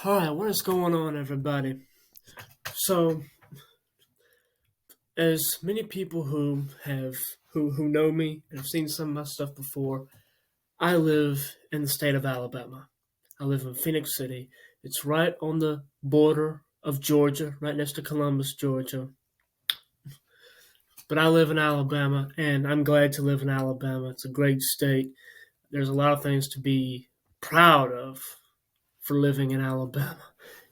Alright, what is going on, everybody? So, as many people who know me and have seen some of my stuff before, I live in the state of Alabama. I live in Phoenix City. It's right on the border of Georgia, right next to Columbus, Georgia. But I live in Alabama, and I'm glad to live in Alabama. It's a great state. There's a lot of things to be proud of for living in Alabama.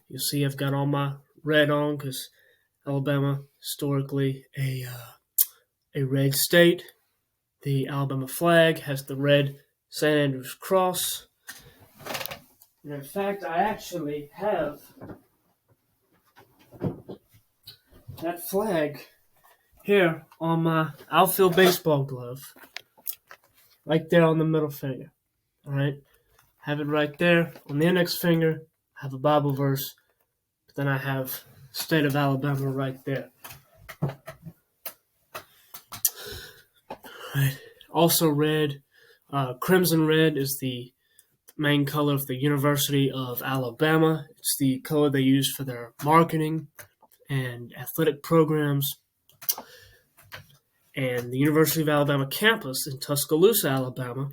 You see, I've got all my red on because Alabama, historically a red state. The Alabama flag has the red St. Andrew's cross. And in fact, I actually have that flag here on my outfield baseball glove, right there on the middle finger. All right, have it right there on the index finger. I have a Bible verse, but then I have state of Alabama right there. Right. Also red, crimson red is the main color of the University of Alabama. It's the color they use for their marketing and athletic programs. And the University of Alabama campus in Tuscaloosa, Alabama,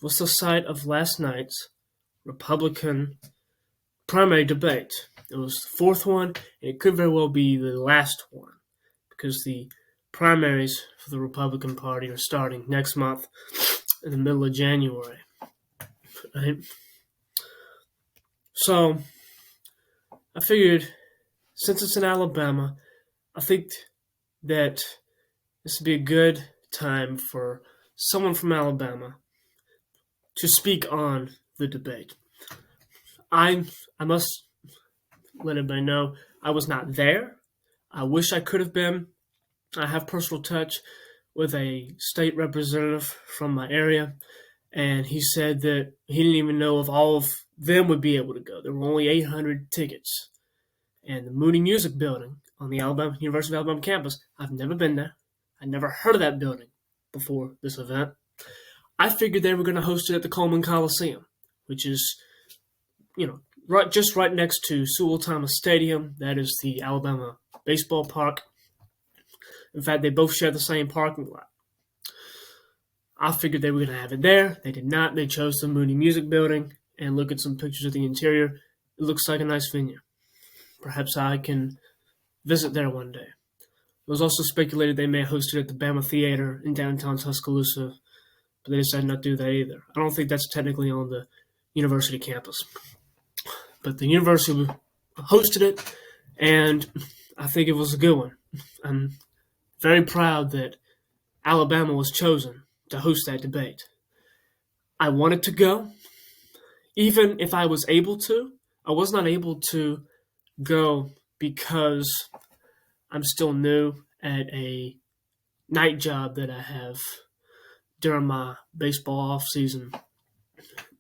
was the site of last night's Republican primary debate. It was the fourth one, and it could very well be the last one, because the primaries for the Republican Party are starting next month in the middle of January. Right? So I figured, since it's in Alabama, I think that this would be a good time for someone from Alabama to speak on the debate. I must let everybody know I was not there. I wish I could have been. I have personal touch with a state representative from my area, and he said that he didn't even know if all of them would be able to go. There were only 800 tickets. And the Moody Music Building on the University of Alabama campus, I've never been there. I never heard of that building before this event. I figured they were going to host it at the Coleman Coliseum, which is, right next to Sewell Thomas Stadium. That is the Alabama baseball park. In fact, they both share the same parking lot. I figured they were going to have it there. They did not. They chose the Moody Music Building, and look at some pictures of the interior. It looks like a nice venue. Perhaps I can visit there one day. It was also speculated they may host it at the Bama Theater in downtown Tuscaloosa, but they decided not to do that either. I don't think that's technically on the university campus. But the university hosted it, and I think it was a good one. I'm very proud that Alabama was chosen to host that debate. I wanted to go, even if I was able to. I was not able to go because I'm still new at a night job that I have during my baseball off season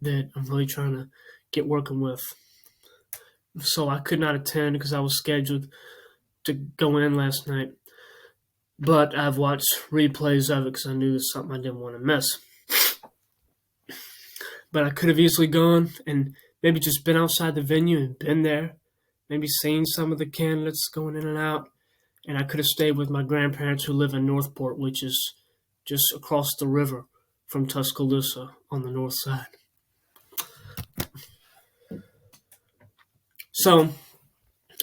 that I'm really trying to get working with. So I could not attend because I was scheduled to go in last night. But I've watched replays of it because I knew it was something I didn't want to miss. But I could have easily gone and maybe just been outside the venue and been there. Maybe seen some of the candidates going in and out. And I could have stayed with my grandparents who live in Northport, which is just across the river from Tuscaloosa on the north side. So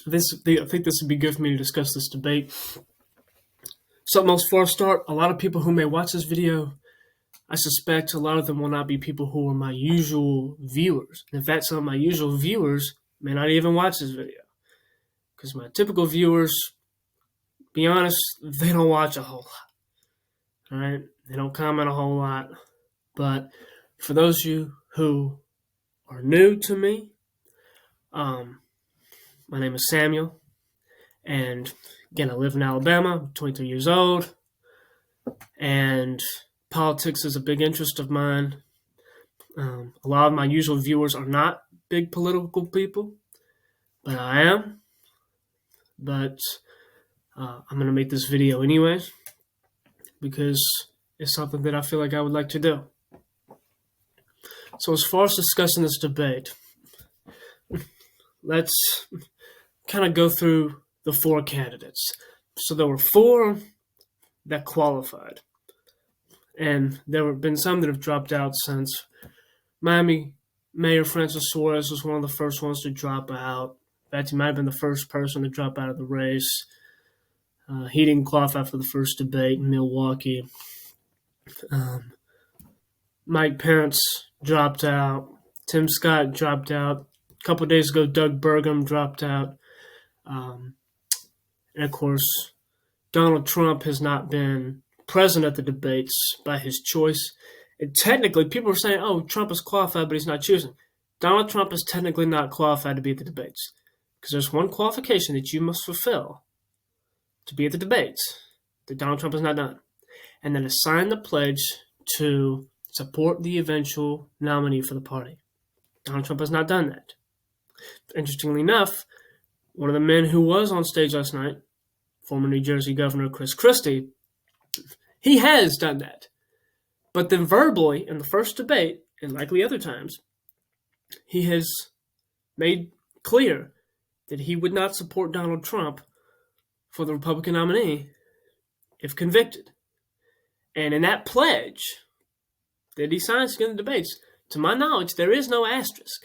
I think this would be good for me to discuss this debate. Something else before I start, a lot of people who may watch this video, I suspect a lot of them will not be people who are my usual viewers. In fact, some of my usual viewers may not even watch this video. Because my typical viewers, be honest, they don't watch a whole lot. All right? They don't comment a whole lot. But for those of you who are new to me, my name is Samuel. And again, I live in Alabama. I'm 23 years old. And politics is a big interest of mine. A lot of my usual viewers are not big political people, but I am. But I'm going to make this video anyways because it's something that I feel like I would like to do. So as far as discussing this debate, let's kind of go through the four candidates. So there were four that qualified, and there have been some that have dropped out since. Miami Mayor Francis Suarez was one of the first ones to drop out. In fact, he might have been the first person to drop out of the race. He didn't qualify for the first debate in Milwaukee. Um, Mike Pence dropped out. Tim Scott dropped out. A couple of days ago, Doug Burgum dropped out. And of course, Donald Trump has not been present at the debates by his choice. And technically, people are saying, oh, Trump is qualified, but he's not choosing. Donald Trump is technically not qualified to be at the debates because there's one qualification that you must fulfill to be at the debates that Donald Trump has not done, and that is sign the pledge to support the eventual nominee for the party. Donald Trump has not done that. Interestingly enough, one of the men who was on stage last night, former New Jersey Governor Chris Christie, he has done that. But then verbally, in the first debate, and likely other times, he has made clear that he would not support Donald Trump for the Republican nominee if convicted. And in that pledge that he signs to get in the debates, to my knowledge, there is no asterisk.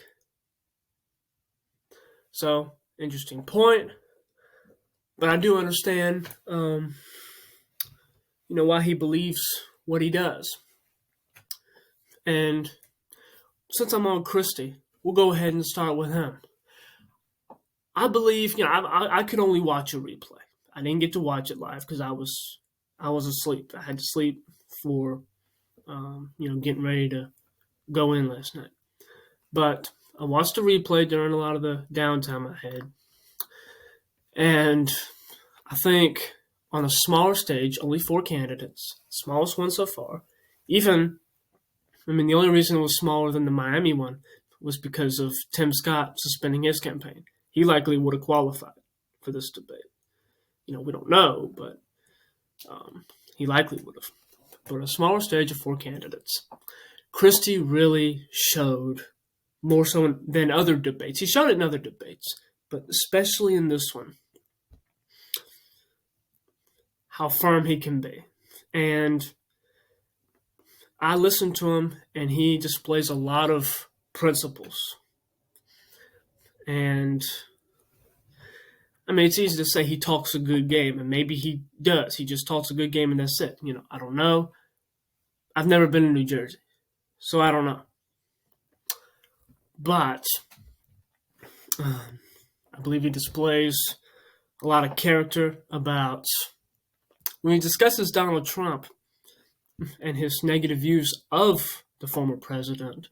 So, interesting point. But I do understand, why he believes what he does. And since I'm on Christie, we'll go ahead and start with him. I believe, I could only watch a replay. I didn't get to watch it live because I was asleep. I had to sleep for, getting ready to go in last night. But I watched the replay during a lot of the downtime I had. And I think on a smaller stage, only 4 candidates, smallest one so far. The only reason it was smaller than the Miami one was because of Tim Scott suspending his campaign. He likely would have qualified for this debate. We don't know, but he likely would have. But a smaller stage of 4 candidates. Christie really showed, more so than other debates. He showed it in other debates, but especially in this one, how firm he can be. And I listen to him, and he displays a lot of principles. And, it's easy to say he talks a good game, and maybe he does. He just talks a good game, and that's it. I don't know. I've never been in New Jersey, so I don't know. But I believe he displays a lot of character about when he discusses Donald Trump and his negative views of the former president.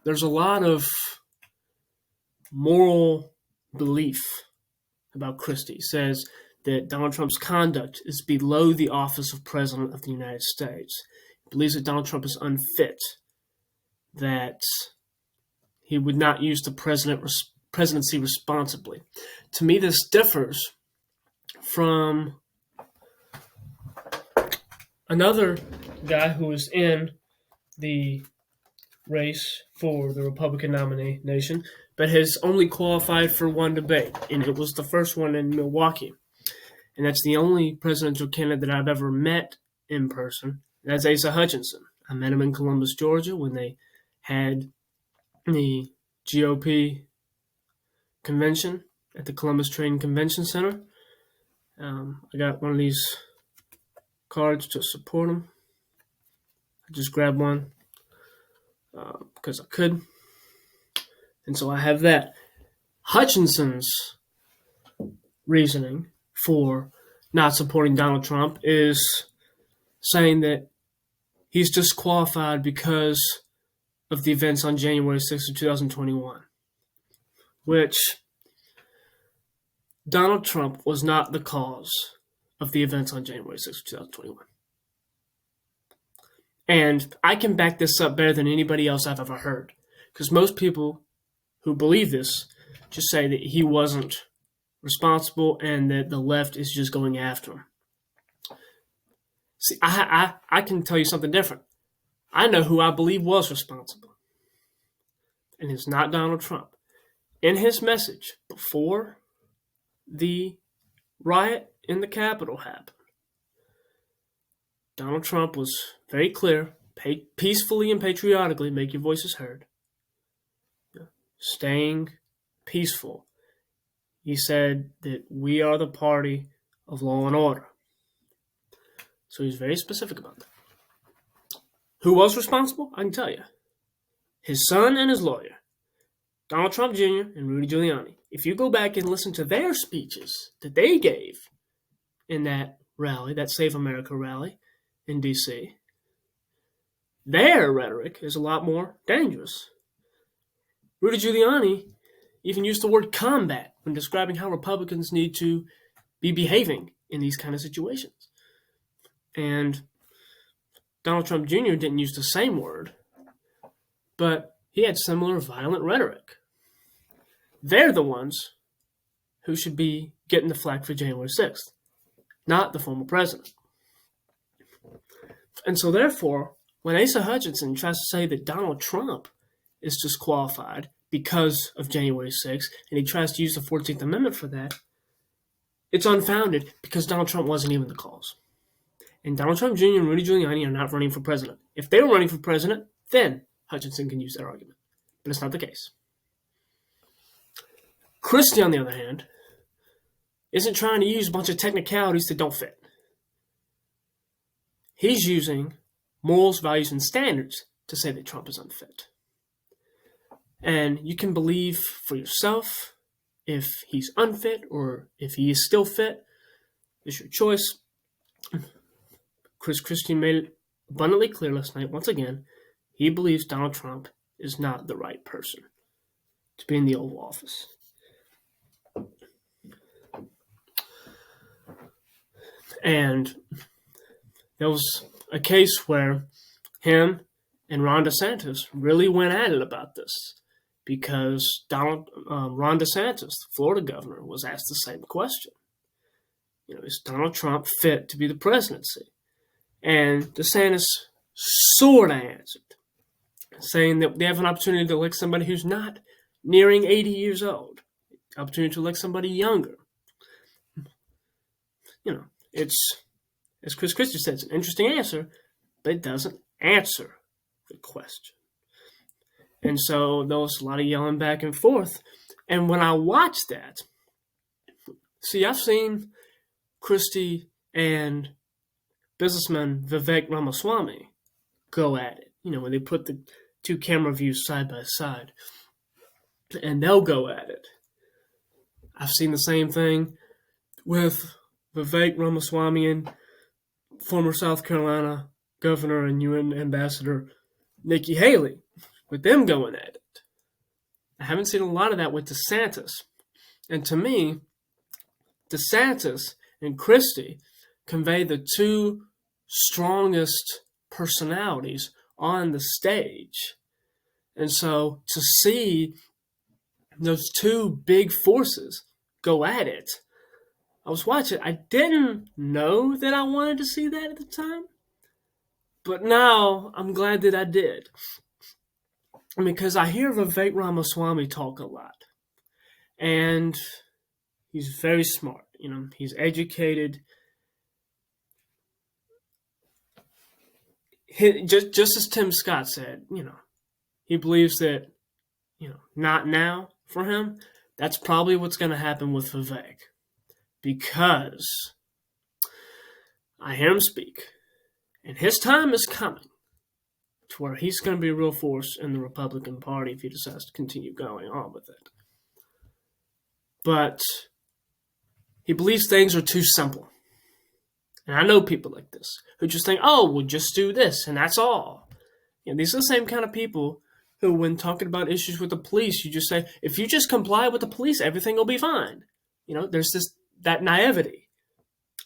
There's a lot of moral belief about Christie. He says that Donald Trump's conduct is below the office of President of the United States. He believes that Donald Trump is unfit, that he would not use the presidency responsibly. To me, this differs from another guy who was in the race for the Republican nomination, but has only qualified for one debate, and it was the first one in Milwaukee. And that's the only presidential candidate that I've ever met in person. That's Asa Hutchinson. I met him in Columbus, Georgia, when they had the GOP convention at the Columbus Trade Convention Center. I got one of these cards to support him. I just grabbed one because I could. And so I have that. Hutchinson's reasoning for not supporting Donald Trump is saying that he's disqualified because of the events on January 6th of 2021, which Donald Trump was not the cause of the events on January 6th of 2021. And I can back this up better than anybody else I've ever heard, because most people who believe this just say that he wasn't responsible and that the left is just going after him. See, I can tell you something different. I know who I believe was responsible, and it's not Donald Trump. in his message before the riot in the Capitol happened, Donald Trump was very clear, peacefully and patriotically make your voices heard, staying peaceful. He said that we are the party of law and order. So he's very specific about that. Who was responsible? I can tell you. His son and his lawyer, Donald Trump Jr. and Rudy Giuliani. If you go back and listen to their speeches that they gave in that rally, that Save America rally in D.C., their rhetoric is a lot more dangerous. Rudy Giuliani even used the word combat when describing how Republicans need to be behaving in these kind of situations. And Donald Trump Jr. didn't use the same word, but he had similar violent rhetoric. They're the ones who should be getting the flack for January 6th, not the former president. And so therefore, when Asa Hutchinson tries to say that Donald Trump is disqualified because of January 6th, and he tries to use the 14th Amendment for that, it's unfounded because Donald Trump wasn't even the cause. And Donald Trump Jr. and Rudy Giuliani are not running for president. If they were running for president, then Hutchinson can use that argument. But it's not the case. Christie, on the other hand, isn't trying to use a bunch of technicalities that don't fit. He's using morals, values, and standards to say that Trump is unfit. And you can believe for yourself if he's unfit or if he is still fit. It's your choice. Chris Christie made it abundantly clear last night, once again, he believes Donald Trump is not the right person to be in the Oval Office. And there was a case where him and Ron DeSantis really went at it about this because Ron DeSantis, the Florida governor, was asked the same question. Is Donald Trump fit to be the presidency? And DeSantis sort of answered, saying that they have an opportunity to elect somebody who's not nearing 80 years old, opportunity to elect somebody younger. It's, as Chris Christie said, it's an interesting answer, but it doesn't answer the question. And so there was a lot of yelling back and forth. And when I watched that, I've seen Christie and businessman Vivek Ramaswamy go at it. When they put the two camera views side by side, and they'll go at it. I've seen the same thing with Vivek Ramaswamy and former South Carolina governor and UN ambassador Nikki Haley, with them going at it. I haven't seen a lot of that with DeSantis. And to me, DeSantis and Christie convey the two strongest personalities on the stage. And so to see those two big forces go at it, I was watching. I didn't know that I wanted to see that at the time, but now I'm glad that I did. Because I hear Vivek Ramaswamy talk a lot, and he's very smart. He's educated. Just as Tim Scott said, he believes that, not now for him. That's probably what's going to happen with Vivek, because I hear him speak, and his time is coming to where he's going to be a real force in the Republican Party if he decides to continue going on with it. But he believes things are too simple. And I know people like this who just think, we'll just do this and that's all. These are the same kind of people who, when talking about issues with the police, you just say, if you just comply with the police, everything will be fine. There's that naivety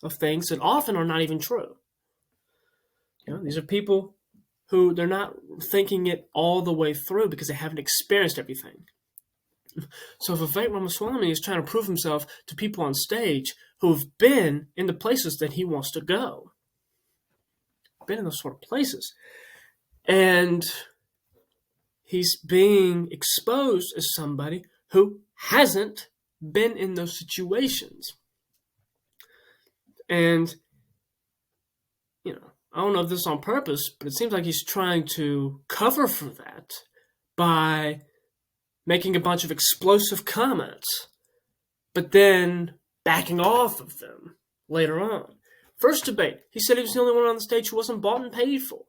of things that often are not even true. These are people who they're not thinking it all the way through because they haven't experienced everything. So Vivek Ramaswamy is trying to prove himself to people on stage who have been in the places that he wants to go. Been in those sort of places. And he's being exposed as somebody who hasn't been in those situations. And, I don't know if this is on purpose, but it seems like he's trying to cover for that by making a bunch of explosive comments, but then backing off of them later on. First debate, he said he was the only one on the stage who wasn't bought and paid for.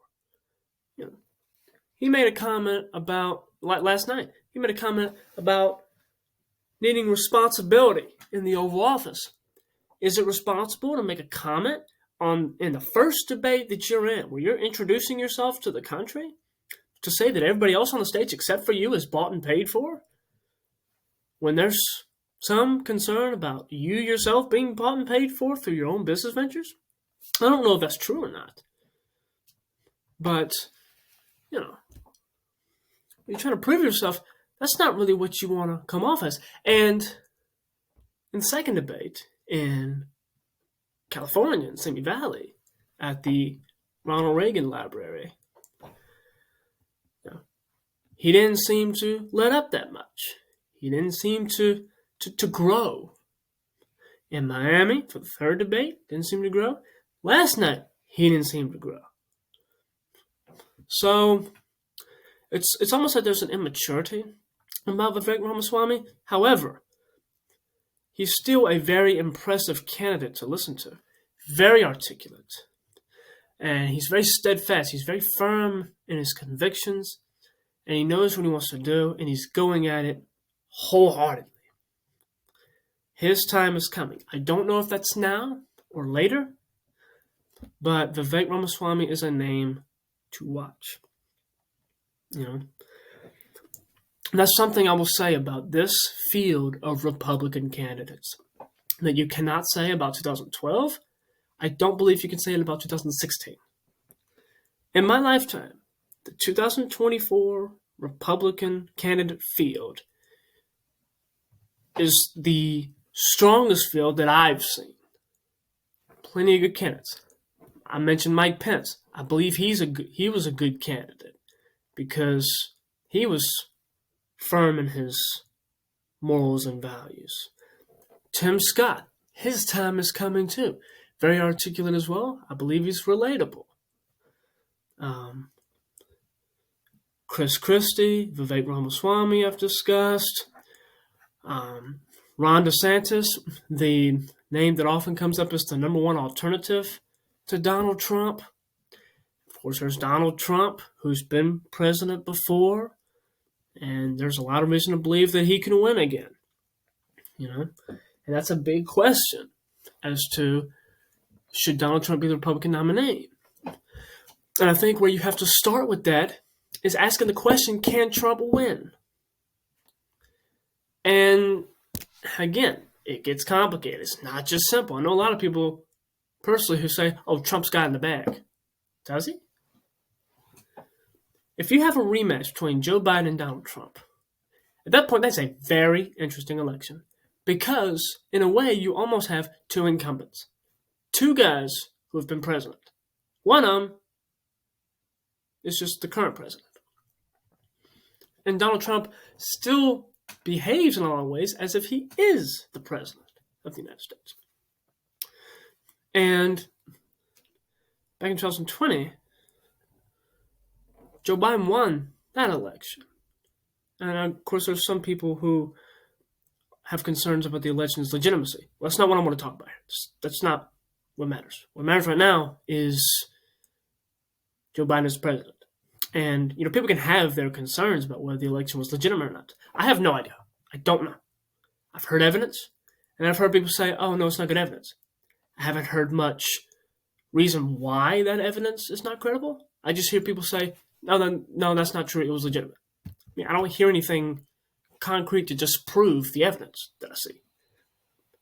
He made a comment about, like last night, he made a comment about needing responsibility in the Oval Office. Is it responsible to make a comment in the first debate that you're in, where you're introducing yourself to the country, to say that everybody else on the stage except for you is bought and paid for? When there's some concern about you yourself being bought and paid for through your own business ventures? I don't know if that's true or not. But, you're trying to prove yourself, that's not really what you want to come off as. And in the second debate in California, in Simi Valley, at the Ronald Reagan Library, he didn't seem to let up that much. He didn't seem to grow. In Miami, for the third debate, didn't seem to grow. Last night, he didn't seem to grow. So, it's almost like there's an immaturity about Vivek Ramaswamy. However, he's still a very impressive candidate to listen to. Very articulate. And he's very steadfast. He's very firm in his convictions. And he knows what he wants to do. And he's going at it wholeheartedly. His time is coming. I don't know if that's now or later. But Vivek Ramaswamy is a name to watch. That's something I will say about this field of Republican candidates that you cannot say about 2012. I don't believe you can say it about 2016. In my lifetime, the 2024 Republican candidate field is the strongest field that I've seen. Plenty of good candidates. I mentioned Mike Pence. I believe he was a good candidate because he was firm in his morals and values. Tim Scott, his time is coming too. Very articulate as well. I believe he's relatable. Chris Christie, Vivek Ramaswamy I've discussed. Ron DeSantis, the name that often comes up as the number one alternative to Donald Trump. Of course, there's Donald Trump, who's been president before, and there's a lot of reason to believe that he can win again. And that's a big question as to, should Donald Trump be the Republican nominee? And I think where you have to start with that is asking the question, can Trump win? And again, it gets complicated. It's not just simple. I know a lot of people personally who say, oh, Trump's got in the bag. Does he? If you have a rematch between Joe Biden and Donald Trump, at that point, that's a very interesting election because, in a way, you almost have two incumbents. Two guys who have been president. One of them is just the current president. And Donald Trump still behaves in a lot of ways as if he is the president of the United States. And back in 2020, Joe Biden won that election. And of course, there's some people who have concerns about the election's legitimacy. Well, that's not what I want to talk about here. That's not what matters. What matters right now is Joe Biden is president. And, people can have their concerns about whether the election was legitimate or not. I have no idea. I don't know. I've heard evidence, and I've heard people say, oh, no, it's not good evidence. I haven't heard much reason why that evidence is not credible. I just hear people say, no, that's not true. It was legitimate. I don't hear anything concrete to disprove the evidence that I see.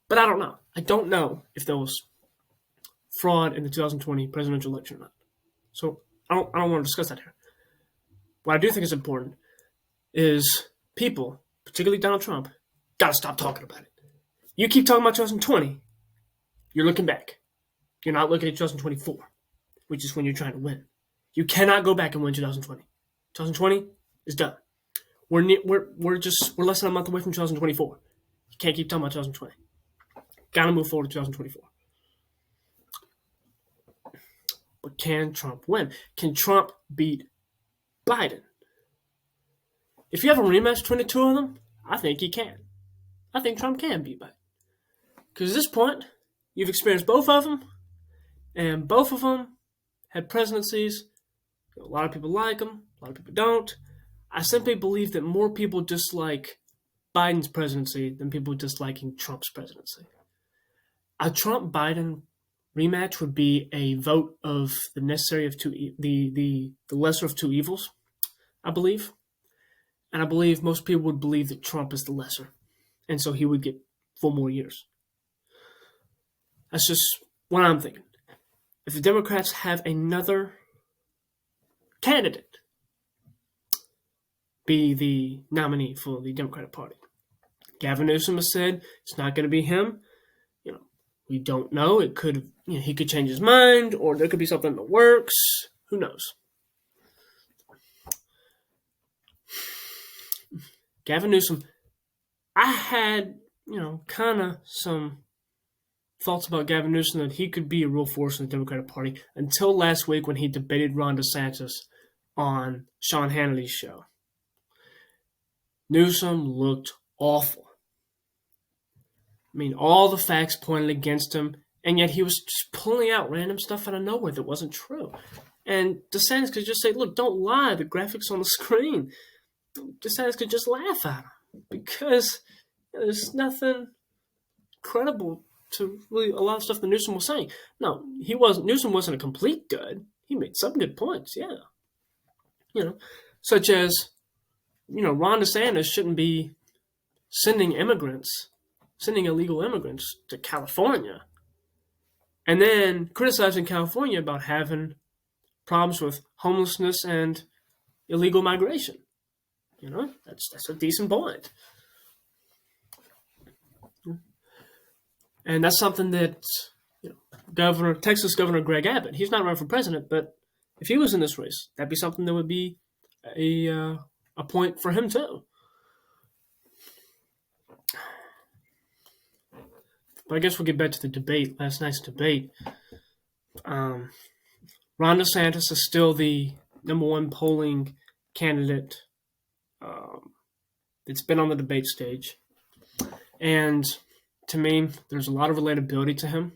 But I don't know. I don't know if there was fraud in the 2020 presidential election or not. So I don't want to discuss that here. What I do think is important is people, particularly Donald Trump, got to stop talking about it. You keep talking about 2020, you're looking back. You're not looking at 2024, which is when you're trying to win. You cannot go back and win 2020. 2020 is done. We're less than a month away from 2024. You can't keep talking about 2020. Got to move forward to 2024. But can Trump win? Can Trump beat Biden? If you have a rematch between the two of them, I think he can. I think Trump can beat Biden. Because at this point, you've experienced both of them, and both of them had presidencies. A lot of people like them, a lot of people don't. I simply believe that more people dislike Biden's presidency than people disliking Trump's presidency. A Trump-Biden rematch would be a vote of the necessary of the lesser of two evils, I believe. And I believe most people would believe that Trump is the lesser. And so he would get 4 more years. That's just what I'm thinking. If the Democrats have another candidate be the nominee for the Democratic Party, Gavin Newsom has said it's not going to be him. We don't know. It could, he could change his mind, or there could be something in the works. Who knows? Gavin Newsom, I had, kind of some thoughts about Gavin Newsom that he could be a real force in the Democratic Party until last week when he debated Ron DeSantis on Sean Hannity's show. Newsom looked awful. I mean, all the facts pointed against him, and yet he was just pulling out random stuff out of nowhere that wasn't true. And DeSantis could just say, look, don't lie, the graphics on the screen. DeSantis could just laugh at him because there's nothing credible to really a lot of stuff that Newsom was saying. No, Newsom wasn't a complete dud. He made some good points, yeah. Such as, Ron DeSantis shouldn't be sending illegal immigrants to California, and then criticizing California about having problems with homelessness and illegal migration. That's a decent point. And that's something that Texas Governor Greg Abbott, he's not running for president, but if he was in this race, that'd be something that would be a point for him too. But I guess we'll get back to the debate, last night's debate. Ron DeSantis is still the number 1 polling candidate that's been on the debate stage. And to me, there's a lot of relatability to him.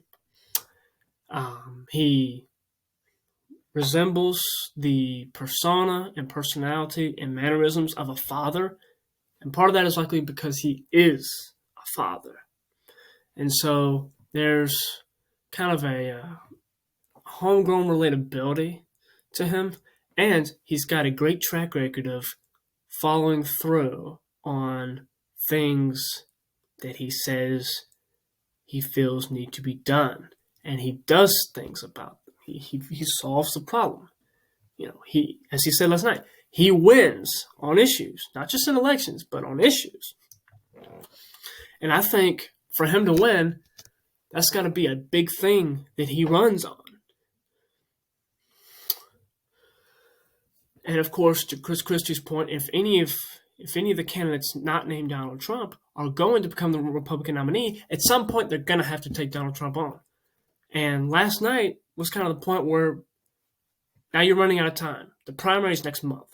He resembles the persona and personality and mannerisms of a father. And part of that is likely because he is a father. And so there's kind of a homegrown relatability to him. And he's got a great track record of following through on things that he says he feels need to be done. And he does things about them. He solves the problem. As he said last night, he wins on issues, not just in elections, but on issues. And I think for him to win, that's got to be a big thing that he runs on. And of course, to Chris Christie's point, if any of the candidates not named Donald Trump are going to become the Republican nominee, at some point they're going to have to take Donald Trump on. And last night was kind of the point where now you're running out of time. The primary is next month.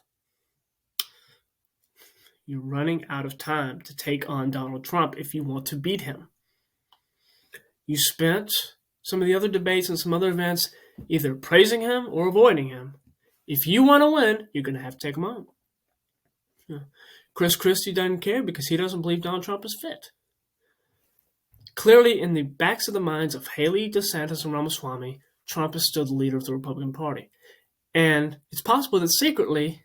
You're running out of time to take on Donald Trump if you want to beat him. You spent some of the other debates and some other events either praising him or avoiding him. If you want to win, you're going to have to take him on. Chris Christie doesn't care because he doesn't believe Donald Trump is fit. Clearly, in the backs of the minds of Haley, DeSantis, and Ramaswamy, Trump is still the leader of the Republican Party. And it's possible that secretly,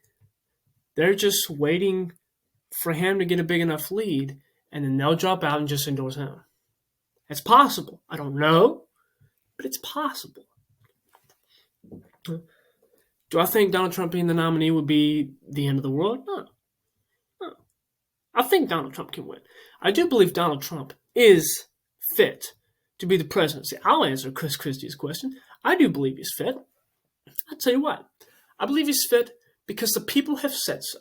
they're just waiting for him to get a big enough lead, and then they'll drop out and just endorse him. It's possible. I don't know, but it's possible. Do I think Donald Trump being the nominee would be the end of the world? No. I think Donald Trump can win. I do believe Donald Trump is fit to be the presidency. I'll answer Chris Christie's question. I do believe he's fit. I'll tell you what. I believe he's fit because the people have said so.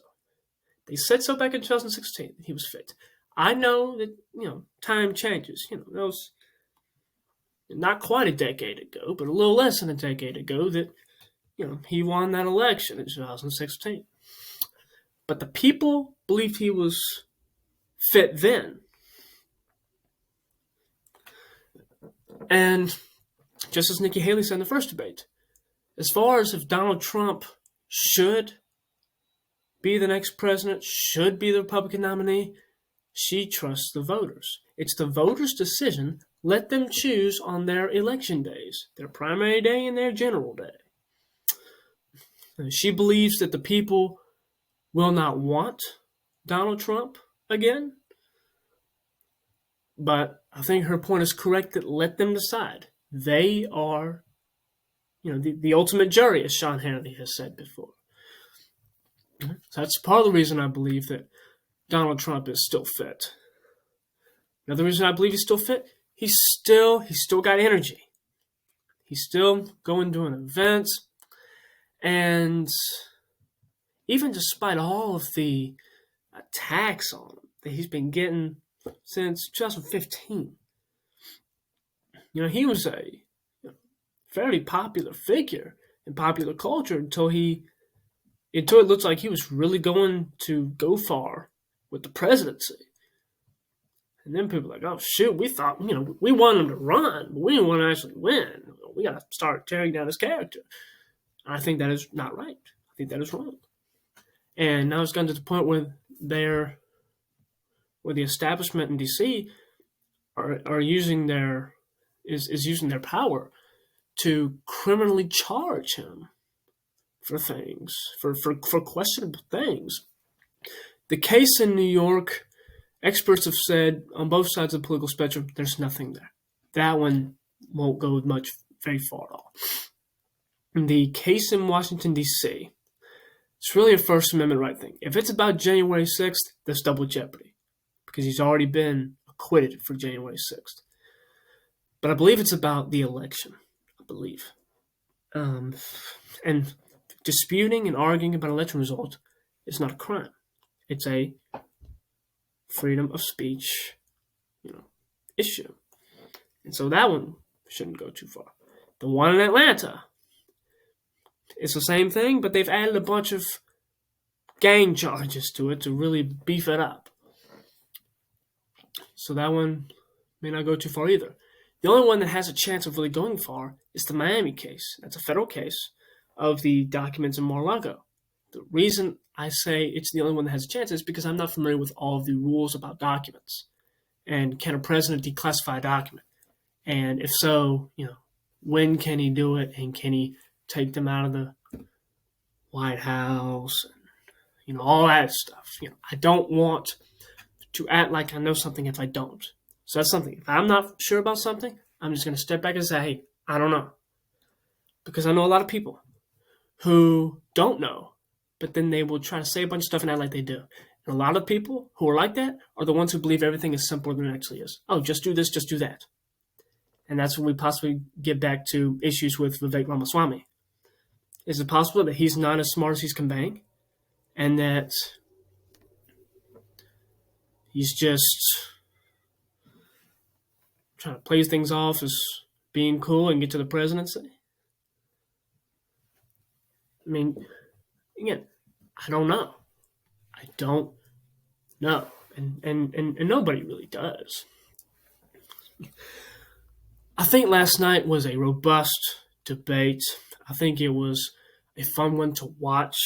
They said so back in 2016 that he was fit. I know that, time changes. That was not quite a decade ago, but a little less than a decade ago that, he won that election in 2016. But the people believed he was fit then. And just as Nikki Haley said in the first debate, as far as if Donald Trump should be the next president, should be the Republican nominee, she trusts the voters. It's the voters' decision. Let them choose on their election days, their primary day and their general day. She believes that the people will not want Donald Trump again. But I think her point is correct that let them decide. They are, the ultimate jury, as Sean Hannity has said before. So that's part of the reason I believe that Donald Trump is still fit. Another reason I believe he's still fit, he's still got energy. He's still going doing events. And even despite all of the attacks on him that he's been getting since 2015, he was a fairly popular figure in popular culture until it looked like he was really going to go far with the presidency. And then people were like, oh, shoot, we thought, we want him to run, but we didn't want to actually win. We got to start tearing down his character. And I think that is not right. I think that is wrong. And now it's gotten to the point where the establishment in D.C. are using using their power to criminally charge him for things, for questionable things. The case in New York, experts have said on both sides of the political spectrum, there's nothing there. That one won't go very far at all. The case in Washington, D.C., it's really a First Amendment right thing. If it's about January 6th, that's double jeopardy because he's already been acquitted for January 6th. But I believe it's about the election. I believe. And disputing and arguing about election results is not a crime. It's a freedom of speech, issue. And so that one shouldn't go too far. The one in Atlanta, it's the same thing, but they've added a bunch of gang charges to it to really beef it up. So that one may not go too far either. The only one that has a chance of really going far is the Miami case. That's a federal case of the documents in Mar-a-Lago. The reason I say it's the only one that has a chance is because I'm not familiar with all of the rules about documents. And can a president declassify a document? And if so, when can he do it? And can he take them out of the White House? And, all that stuff. I don't want to act like I know something if I don't. So that's something. If I'm not sure about something, I'm just going to step back and say, hey, I don't know. Because I know a lot of people who don't know, but then they will try to say a bunch of stuff and act like they do. And a lot of people who are like that are the ones who believe everything is simpler than it actually is. Oh, just do this, just do that. And that's when we possibly get back to issues with Vivek Ramaswamy. Is it possible that he's not as smart as he's conveying? And that he's just trying to play things off as being cool and get to the presidency? I mean, again, I don't know. I don't know. And nobody really does. I think last night was a robust debate. I think it was a fun one to watch.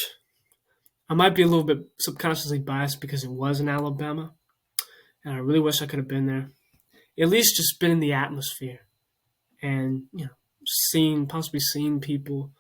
I might be a little bit subconsciously biased because it was in Alabama, and I really wish I could have been there. At least just been in the atmosphere and, possibly seeing people